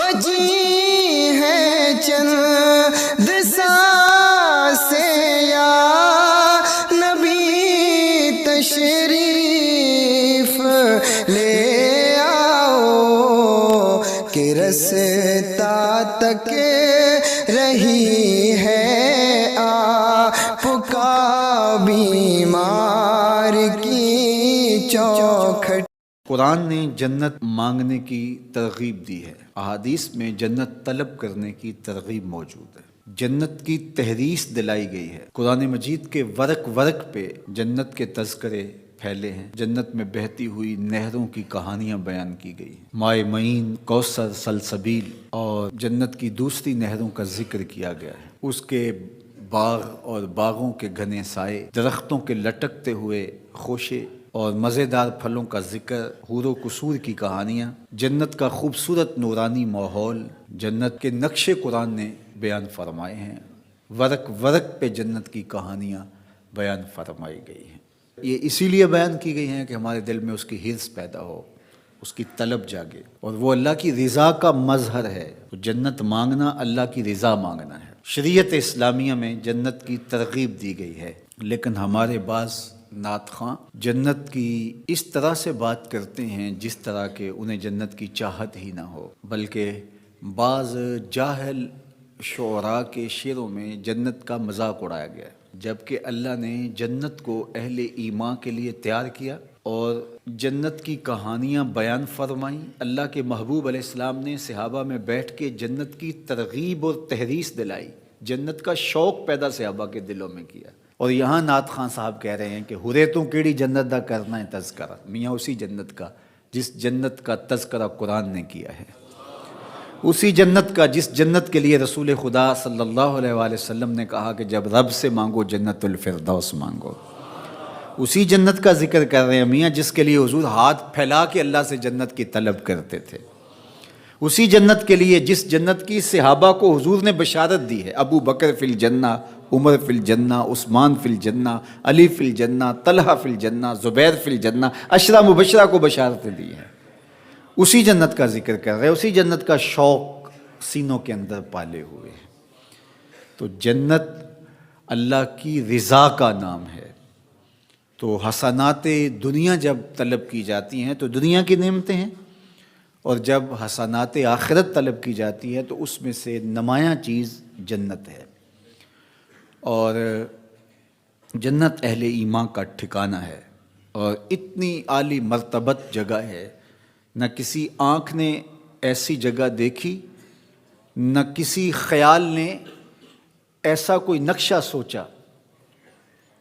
بجی ہے چند سانسیں یا نبی تشریف لے آؤ کہ رستا تک رہی ہے آپ کا بیمار کی چوکھٹ۔ قرآن نے جنت مانگنے کی ترغیب دی ہے، احادیث میں جنت طلب کرنے کی ترغیب موجود ہے، جنت کی تحریص دلائی گئی ہے۔ قرآن مجید کے ورق ورق پہ جنت کے تذکرے پھیلے ہیں، جنت میں بہتی ہوئی نہروں کی کہانیاں بیان کی گئی ہیں، مائے معین، کوثر، سلسبیل اور جنت کی دوسری نہروں کا ذکر کیا گیا ہے۔ اس کے باغ اور باغوں کے گھنے سائے، درختوں کے لٹکتے ہوئے خوشے اور مزیدار پھلوں کا ذکر، حور و قصور کی کہانیاں، جنت کا خوبصورت نورانی ماحول جنت کے نقش قرآن نے بیان فرمائے ہیں۔ ورق ورق پہ جنت کی کہانیاں بیان فرمائی گئی ہیں۔ یہ اسی لیے بیان کی گئی ہیں کہ ہمارے دل میں اس کی حرص پیدا ہو، اس کی طلب جاگے، اور وہ اللہ کی رضا کا مظہر ہے۔ جنت مانگنا اللہ کی رضا مانگنا ہے۔ شریعت اسلامیہ میں جنت کی ترغیب دی گئی ہے، لیکن ہمارے بعض نعت خواں جنت کی اس طرح سے بات کرتے ہیں جس طرح کہ انہیں جنت کی چاہت ہی نہ ہو، بلکہ بعض جاہل شعراء کے شعروں میں جنت کا مذاق اڑایا گیا ہے، جبکہ اللہ نے جنت کو اہل ایمان کے لیے تیار کیا اور جنت کی کہانیاں بیان فرمائیں۔ اللہ کے محبوب علیہ السلام نے صحابہ میں بیٹھ کے جنت کی ترغیب اور تحریص دلائی، جنت کا شوق پیدا صحابہ کے دلوں میں کیا۔ اور یہاں نعت خان صاحب کہہ رہے ہیں کہ ہرے تو کیڑی جنت دا کرنا ہے تذکرہ، میاں اسی جنت کا جس جنت کا تذکرہ قرآن نے کیا ہے، اسی جنت کا جس جنت کے لیے رسول خدا صلی اللہ علیہ وآلہ وسلم نے کہا کہ جب رب سے مانگو جنت الفردوس مانگو، اسی جنت کا ذکر کر رہے ہیں میاں جس کے لیے حضور ہاتھ پھیلا کے اللہ سے جنت کی طلب کرتے تھے، اسی جنت کے لیے جس جنت کی صحابہ کو حضور نے بشارت دی ہے، ابو بکر فی الجنہ، عمر فی الجنہ، عثمان فی الجنہ، علی فی الجنہ، طلحہ فی الجنہ، زبیر فی الجنہ، عشرہ مبشرہ کو بشارتیں دی ہیں، اسی جنت کا ذکر کر رہے ہیں، اسی جنت کا شوق سینوں کے اندر پالے ہوئے ہیں۔ تو جنت اللہ کی رضا کا نام ہے۔ تو حسنات دنیا جب طلب کی جاتی ہیں تو دنیا کی نعمتیں ہیں، اور جب حسنات آخرت طلب کی جاتی ہے تو اس میں سے نمایاں چیز جنت ہے، اور جنت اہل ایمان کا ٹھکانہ ہے، اور اتنی عالی مرتبت جگہ ہے، نہ کسی آنکھ نے ایسی جگہ دیکھی، نہ کسی خیال نے ایسا کوئی نقشہ سوچا،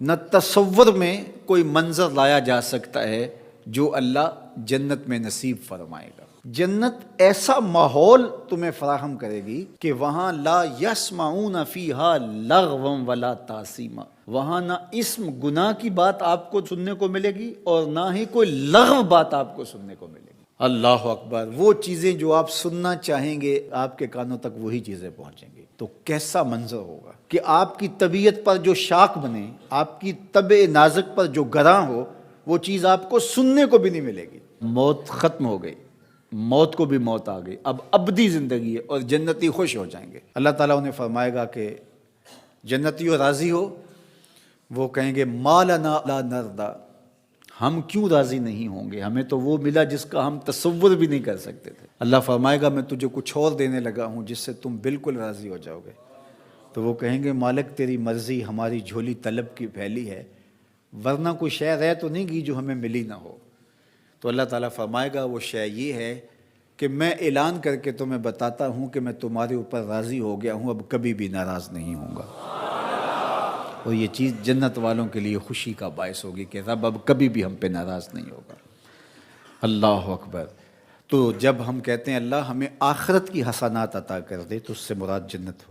نہ تصور میں کوئی منظر لایا جا سکتا ہے جو اللہ جنت میں نصیب فرمائے گا۔ جنت ایسا ماحول تمہیں فراہم کرے گی کہ وہاں لا یسمعون فیہا لغوا ولا تاثیما، وہاں نہ اسم گناہ کی بات آپ کو سننے کو ملے گی اور نہ ہی کوئی لغو بات آپ کو سننے کو ملے گی۔ اللہ اکبر، وہ چیزیں جو آپ سننا چاہیں گے آپ کے کانوں تک وہی چیزیں پہنچیں گی۔ تو کیسا منظر ہوگا کہ آپ کی طبیعت پر جو شاق بنے، آپ کی طبع نازک پر جو گراں ہو، وہ چیز آپ کو سننے کو بھی نہیں ملے گی۔ موت ختم ہو گئی، موت کو بھی موت آ گئی، اب ابدی زندگی ہے، اور جنتی خوش ہو جائیں گے۔ اللہ تعالیٰ انہیں فرمائے گا کہ جنتیوں راضی ہو، وہ کہیں گے ما لنا لا نرضى، ہم کیوں راضی نہیں ہوں گے، ہمیں تو وہ ملا جس کا ہم تصور بھی نہیں کر سکتے تھے۔ اللہ فرمائے گا میں تجھے کچھ اور دینے لگا ہوں جس سے تم بالکل راضی ہو جاؤ گے۔ تو وہ کہیں گے مالک تیری مرضی، ہماری جھولی طلب کی پھیلی ہے، ورنہ کوئی شے رہ تو نہیں گی جو ہمیں ملی نہ ہو۔ تو اللہ تعالیٰ فرمائے گا وہ شے یہ ہے کہ میں اعلان کر کے تمہیں بتاتا ہوں کہ میں تمہارے اوپر راضی ہو گیا ہوں، اب کبھی بھی ناراض نہیں ہوں گا۔ اور یہ چیز جنت والوں کے لیے خوشی کا باعث ہوگی کہ رب اب کبھی بھی ہم پہ ناراض نہیں ہوگا۔ اللہ اکبر۔ تو جب ہم کہتے ہیں اللہ ہمیں آخرت کی حسنات عطا کر دے تو اس سے مراد جنت ہو۔